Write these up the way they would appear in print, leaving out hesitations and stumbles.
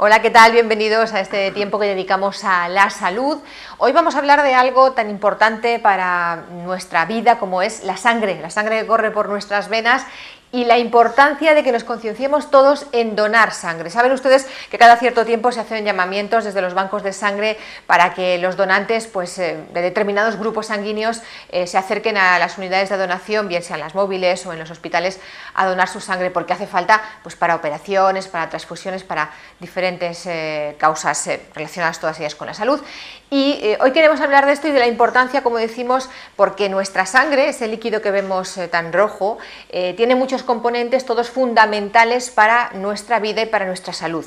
Hola, ¿qué tal? Bienvenidos a este tiempo que dedicamos a la salud. Hoy vamos a hablar de algo tan importante para nuestra vida como es la sangre que corre por nuestras venas y la importancia de que nos concienciemos todos en donar sangre. Saben ustedes que cada cierto tiempo se hacen llamamientos desde los bancos de sangre para que los donantes de determinados grupos sanguíneos se acerquen a las unidades de donación, bien sean las móviles o en los hospitales, a donar su sangre, porque hace falta para operaciones, para transfusiones, para diferentes causas relacionadas todas ellas con la salud. Y hoy queremos hablar de esto y de la importancia, como decimos, porque nuestra sangre, ese líquido que vemos tan rojo, tiene muchos componentes, todos fundamentales para nuestra vida y para nuestra salud.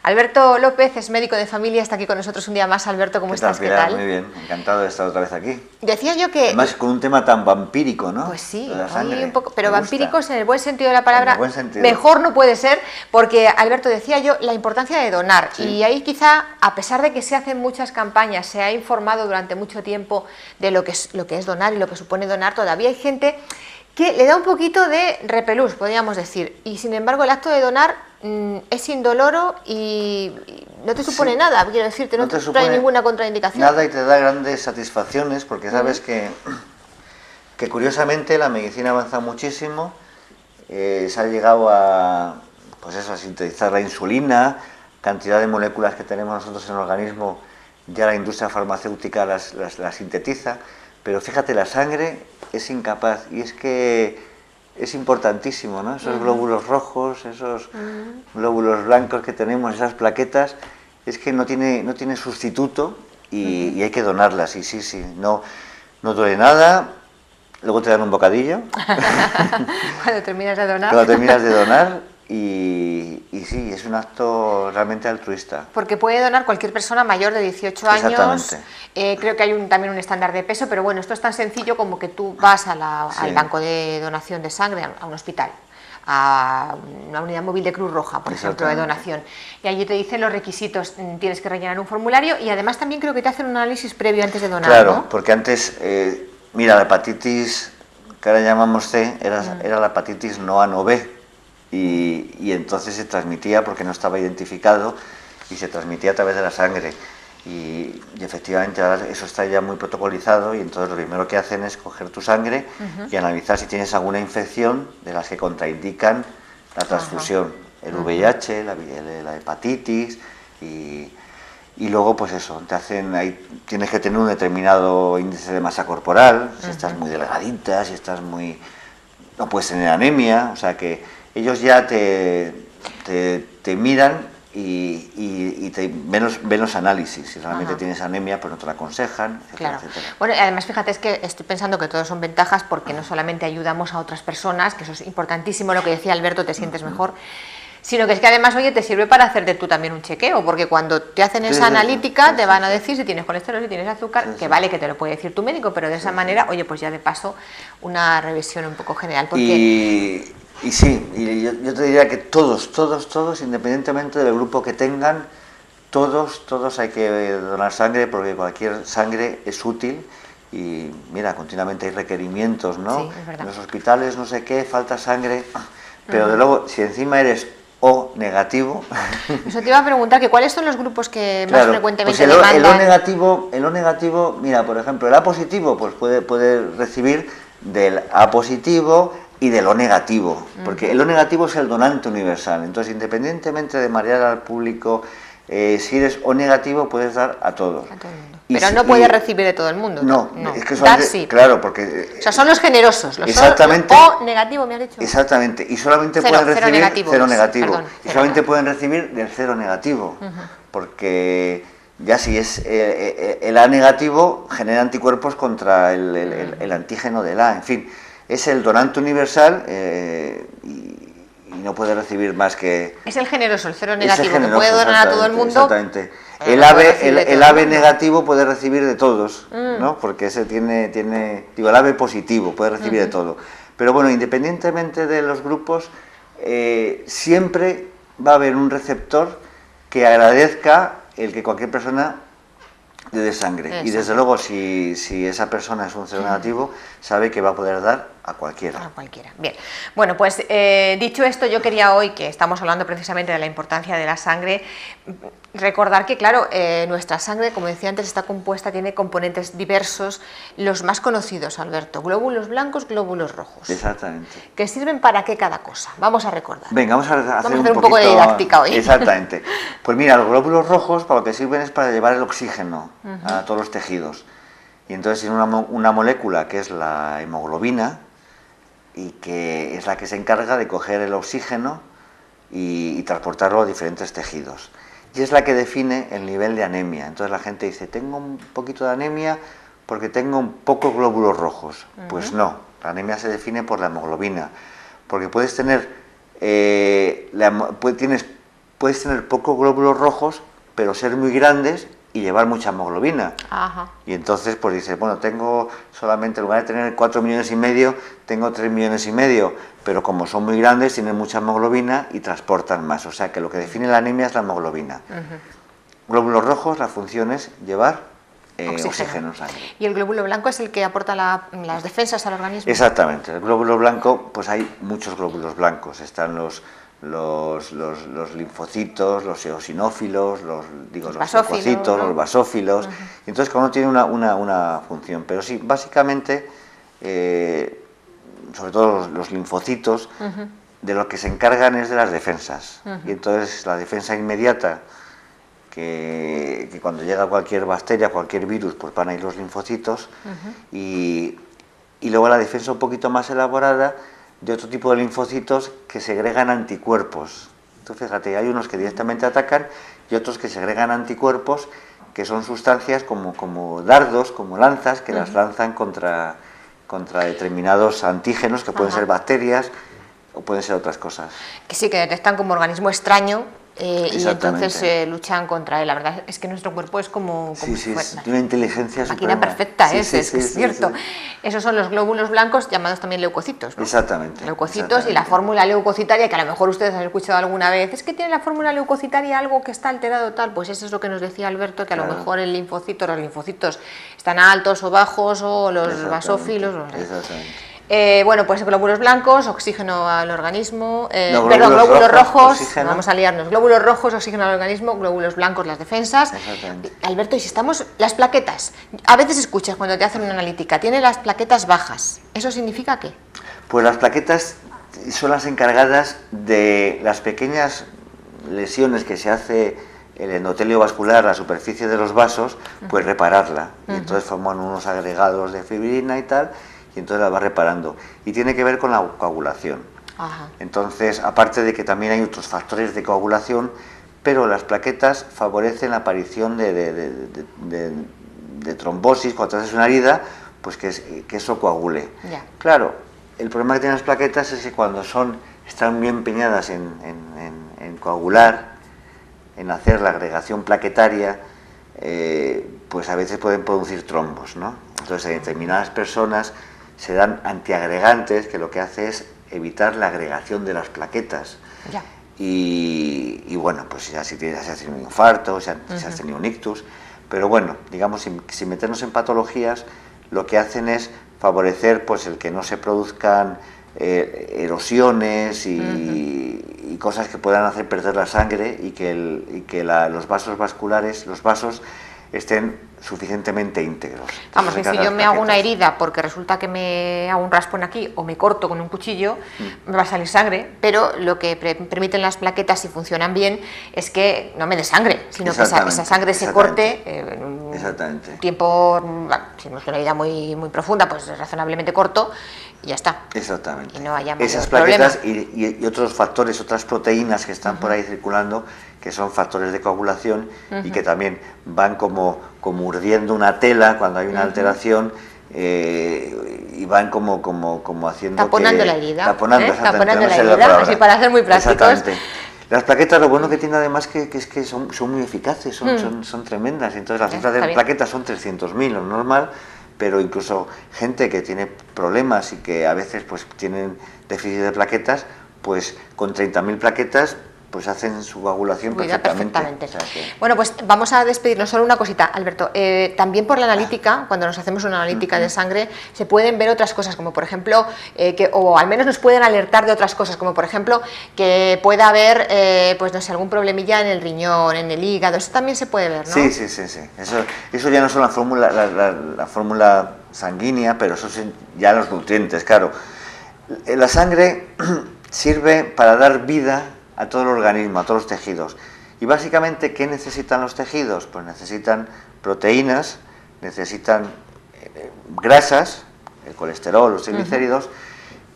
Alberto López es médico de familia, está aquí con nosotros un día más. Alberto, ¿cómo estás? ¿Qué tal? Muy bien, encantado de estar otra vez aquí. Decía yo que... Además con un tema tan vampírico, ¿no? Pues sí, hoy un poco, pero vampíricos en el buen sentido de la palabra, sentido. Mejor no puede ser, porque Alberto, decía yo, la importancia de donar, sí. Y ahí quizá, a pesar de que se hacen muchas campañas, se ha informado durante mucho tiempo de lo que es donar y lo que supone donar, todavía hay gente que le da un poquito de repelús, podríamos decir, y sin embargo el acto de donar es indoloro y no te supone nada, quiero decirte, no te trae ninguna contraindicación. Nada, y te da grandes satisfacciones, porque sabes que curiosamente la medicina avanza muchísimo, se ha llegado a sintetizar la insulina, cantidad de moléculas que tenemos nosotros en el organismo, ya la industria farmacéutica las sintetiza, pero fíjate, la sangre es incapaz, y es que es importantísimo, ¿no? Esos glóbulos rojos, esos glóbulos blancos que tenemos, esas plaquetas, es que no tiene sustituto y hay que donarlas, y sí, no duele nada, luego te dan un bocadillo. Cuando terminas de donar. Cuando terminas de donar. Y sí, es un acto realmente altruista. Porque puede donar cualquier persona mayor de 18 años. Exactamente. Creo que hay también un estándar de peso, pero bueno, esto es tan sencillo como que tú vas al banco de donación de sangre, a un hospital, a una unidad móvil de Cruz Roja, por ejemplo, de donación, y allí te dicen los requisitos, tienes que rellenar un formulario y además también creo que te hacen un análisis previo antes de donar. Claro, ¿no? porque antes, mira, la hepatitis, que ahora llamamos C, era la hepatitis no A, no B. Y entonces se transmitía porque no estaba identificado y se transmitía a través de la sangre y efectivamente ahora eso está ya muy protocolizado y entonces lo primero que hacen es coger tu sangre y analizar si tienes alguna infección de las que contraindican la transfusión, el VIH, la hepatitis y luego pues eso, te hacen ahí, tienes que tener un determinado índice de masa corporal, si estás muy delgadita, si estás muy... no puedes tener anemia, o sea que ellos ya te miran y te ven los análisis. Si realmente tienes anemia, pues no te la aconsejan, etcétera, etcétera. Bueno, además fíjate, es que estoy pensando que todos son ventajas porque no solamente ayudamos a otras personas, que eso es importantísimo, lo que decía Alberto, te sientes mejor, sino que es que además, oye, te sirve para hacerte tú también un chequeo, porque cuando te hacen esa analítica te van a decir si tienes colesterol, si tienes azúcar, que vale que te lo puede decir tu médico, pero de esa manera, oye, pues ya de paso una revisión un poco general. Porque... Y sí, y yo te diría que todos, independientemente del grupo que tengan, todos hay que donar sangre porque cualquier sangre es útil y mira, continuamente hay requerimientos, ¿no? Sí, es verdad. En los hospitales no sé qué, falta sangre, pero de luego, si encima eres O negativo... Eso te iba a preguntar, que ¿cuáles son los grupos que más frecuentemente pues demandan? El O negativo, mira, por ejemplo, el A positivo pues puede recibir del A positivo y del O negativo, porque el O negativo es el donante universal, entonces independientemente de marear al público, si eres O negativo puedes dar a todos. A todo el mundo. Pero no puedes recibir de todo el mundo. No, es que sí. Claro, porque... O sea, son los generosos, los exactamente, O negativo, me has dicho. Exactamente, y solamente pueden recibir cero negativo. Y solamente pueden recibir del cero negativo, porque ya si es el A negativo genera anticuerpos contra el antígeno del A, en fin. Es el donante universal y no puede recibir más que... Es el generoso, el cero negativo, que puede donar a todo el mundo. Exactamente. El AB negativo puede recibir de todos, ¿no? Porque ese digo, el AB positivo puede recibir de todo. Pero bueno, independientemente de los grupos, siempre va a haber un receptor que agradezca el que cualquier persona de sangre. Y desde luego, si esa persona es un cero negativo, sabe que va a poder dar a cualquiera. A cualquiera. Bien. Bueno, pues dicho esto, yo quería hoy, que estamos hablando precisamente de la importancia de la sangre, recordar que, claro, nuestra sangre, como decía antes, está compuesta, tiene componentes diversos, los más conocidos, Alberto: glóbulos blancos, glóbulos rojos. Exactamente. ¿Que sirven para qué cada cosa? Vamos a recordar. Venga, vamos a hacer un poco de didáctica hoy. Exactamente. Pues mira, los glóbulos rojos para lo que sirven es para llevar el oxígeno a todos los tejidos. Y entonces tiene una molécula que es la hemoglobina, y que es la que se encarga de coger el oxígeno y transportarlo a diferentes tejidos. Y es la que define el nivel de anemia. Entonces la gente dice, tengo un poquito de anemia porque tengo pocos glóbulos rojos. Pues no, la anemia se define por la hemoglobina, porque puedes tener, puedes tener pocos glóbulos rojos, pero ser muy grandes y llevar mucha hemoglobina. Ajá. Y entonces pues dices, bueno, tengo solamente, en lugar de tener 4,5 millones, tengo 3,5 millones, pero como son muy grandes, tienen mucha hemoglobina y transportan más. O sea que lo que define la anemia es la hemoglobina. Glóbulos rojos, la función es llevar oxígeno en sangre. ¿Y el glóbulo blanco es el que aporta las defensas al organismo? Exactamente. El glóbulo blanco, pues hay muchos glóbulos blancos. Están los linfocitos, los eosinófilos, los leucocitos, ¿no? Los basófilos. Y entonces cada uno tiene una función. Pero sí, básicamente, sobre todo los linfocitos, de lo que se encargan es de las defensas. Y entonces la defensa inmediata, que cuando llega cualquier bacteria, cualquier virus, pues van a ir los linfocitos. Y luego la defensa un poquito más elaborada de otro tipo de linfocitos que segregan anticuerpos. Entonces, fíjate, hay unos que directamente atacan y otros que segregan anticuerpos, que son sustancias como dardos, como lanzas, que las lanzan contra determinados antígenos, que pueden ser bacterias o pueden ser otras cosas. Que sí, que detectan como organismo extraño. Y entonces luchan contra él. La verdad es que nuestro cuerpo es como sí, tiene una inteligencia máquina suprema. Perfecta, es cierto. Sí. Esos son los glóbulos blancos, llamados también leucocitos, ¿no? Exactamente. Leucocitos. Y la fórmula leucocitaria, que a lo mejor ustedes han escuchado alguna vez, es que tiene la fórmula leucocitaria algo que está alterado tal. Pues eso es lo que nos decía Alberto, que a lo mejor los linfocitos están altos o bajos, o los basófilos. Exactamente. Bueno, pues glóbulos blancos, oxígeno al organismo, glóbulos rojos, oxígeno. Vamos a liarnos, glóbulos rojos, oxígeno al organismo, glóbulos blancos, las defensas. Alberto, y si estamos, las plaquetas, a veces escuchas cuando te hacen una analítica, tiene las plaquetas bajas, ¿eso significa qué? Pues las plaquetas son las encargadas de las pequeñas lesiones que se hace el endotelio vascular, la superficie de los vasos, pues repararla, y entonces forman unos agregados de fibrina y tal, y entonces la va reparando. Y tiene que ver con la coagulación. Entonces, aparte de que también hay otros factores de coagulación, pero las plaquetas favorecen la aparición de trombosis. Cuando haces una herida, pues que eso coagule. Claro, el problema que tienen las plaquetas es que cuando están bien empeñadas en coagular, en hacer la agregación plaquetaria, pues a veces pueden producir trombos, ¿no? Entonces, en determinadas personas se dan antiagregantes, que lo que hace es evitar la agregación de las plaquetas. Y bueno, pues ya si has tenido un infarto, si has tenido un ictus, pero bueno, digamos, sin meternos en patologías, lo que hacen es favorecer pues el que no se produzcan erosiones y cosas que puedan hacer perder la sangre, y que los vasos vasculares, los vasos, estén suficientemente íntegros. Vamos, que si yo me hago una herida porque resulta que me hago un raspón aquí o me corto con un cuchillo, me va a salir sangre, pero lo que permiten las plaquetas, si funcionan bien, es que no me dé sangre, sino que esa sangre se corte en un tiempo, si no es una herida muy, muy profunda, pues razonablemente corto, y ya está. Exactamente. Y no haya mayor esas plaquetas problema. Y otros factores, otras proteínas que están por ahí circulando, que son factores de coagulación y que también van como urdiendo una tela cuando hay una alteración, y van como haciendo taponando la herida. Taponando la herida, así para ser muy prácticos. Exactamente. Las plaquetas, lo bueno que tiene además que es que son muy eficaces, son tremendas. Entonces las cifras de plaquetas son 300.000, lo normal, pero incluso gente que tiene problemas y que a veces pues tienen déficit de plaquetas, pues con 30.000 plaquetas pues hacen su coagulación Fluida perfectamente. perfectamente. O sea que... Bueno, pues vamos a despedirnos. Solo una cosita, Alberto. También por la analítica, cuando nos hacemos una analítica de sangre, se pueden ver otras cosas, como por ejemplo, o al menos nos pueden alertar de otras cosas, como por ejemplo, que pueda haber, pues no sé, algún problemilla en el riñón, en el hígado. Eso también se puede ver, ¿no? Sí. Eso ya no son la fórmula sanguínea, pero eso son ya los nutrientes, claro. La sangre sirve para dar vida a todo el organismo, a todos los tejidos. Y básicamente, ¿qué necesitan los tejidos? Pues necesitan proteínas, necesitan grasas, el colesterol, los triglicéridos,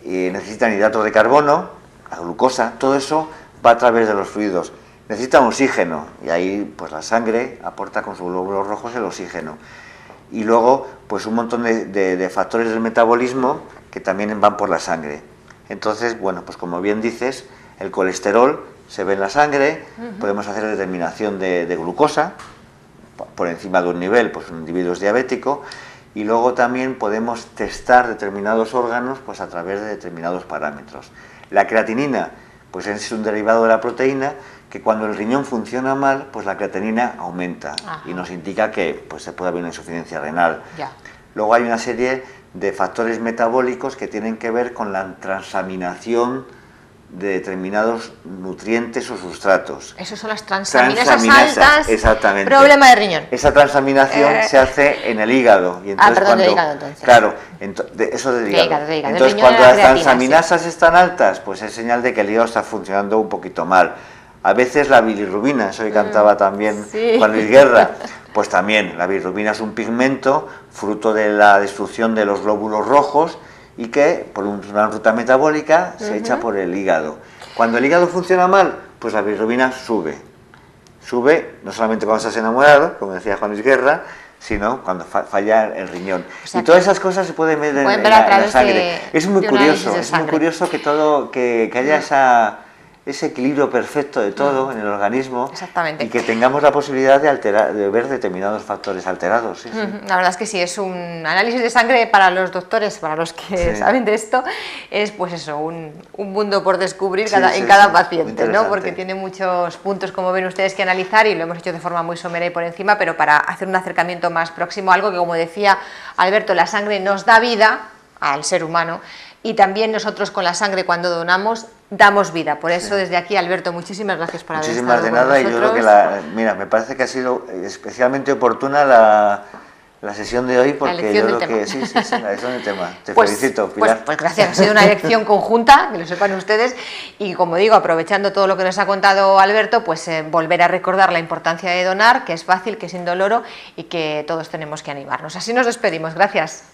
y necesitan hidratos de carbono, la glucosa, todo eso va a través de los fluidos. Necesitan oxígeno, y ahí pues la sangre aporta con sus glóbulos rojos el oxígeno. Y luego, pues un montón de factores del metabolismo que también van por la sangre. Entonces, bueno, pues como bien dices, el colesterol se ve en la sangre, podemos hacer determinación de glucosa por encima de un nivel, pues un individuo es diabético, y luego también podemos testar determinados órganos pues a través de determinados parámetros. La creatinina, pues es un derivado de la proteína que cuando el riñón funciona mal, pues la creatinina aumenta. Ajá. Y nos indica que pues se puede haber una insuficiencia renal. Ya. Luego hay una serie de factores metabólicos que tienen que ver con la transaminación de determinados nutrientes o sustratos. Esos son las transaminasas altas. Exactamente. Problema de riñón. Esa transaminación se hace en el hígado. Y entonces perdón, del hígado entonces. Claro, eso del hígado. De hígado. Entonces cuando las transaminasas están altas, pues es señal de que el hígado está funcionando un poquito mal. A veces la bilirrubina, eso que cantaba también Juan Luis Guerra, pues también la bilirrubina es un pigmento fruto de la destrucción de los glóbulos rojos y que por una ruta metabólica se echa por el hígado. Cuando el hígado funciona mal, pues la bilirrubina sube. Sube no solamente cuando estás enamorado, como decía Juan Luis Guerra, sino cuando falla el riñón. O sea, y todas esas cosas se pueden ver en la sangre. Es muy curioso que haya ese equilibrio perfecto de todo en el organismo. Exactamente. Y que tengamos la posibilidad de ver determinados factores alterados. Sí. La verdad es que sí, es un análisis de sangre para los doctores, para los que saben de esto, es pues eso, un mundo por descubrir en cada paciente, ¿no? Porque tiene muchos puntos, como ven ustedes, que analizar, y lo hemos hecho de forma muy somera y por encima, pero para hacer un acercamiento más próximo a algo que, como decía Alberto, la sangre nos da vida al ser humano, y también nosotros con la sangre, cuando donamos, damos vida. Por eso desde aquí, Alberto, muchísimas gracias por haber estado con nosotros. Y yo creo que me parece que ha sido especialmente oportuna la sesión de hoy, porque yo creo que sí, la elección del tema. Te felicito, Pilar. Pues gracias, ha sido una elección conjunta, que lo sepan ustedes, y como digo, aprovechando todo lo que nos ha contado Alberto, pues volver a recordar la importancia de donar, que es fácil, que es indoloro y que todos tenemos que animarnos. Así nos despedimos. Gracias.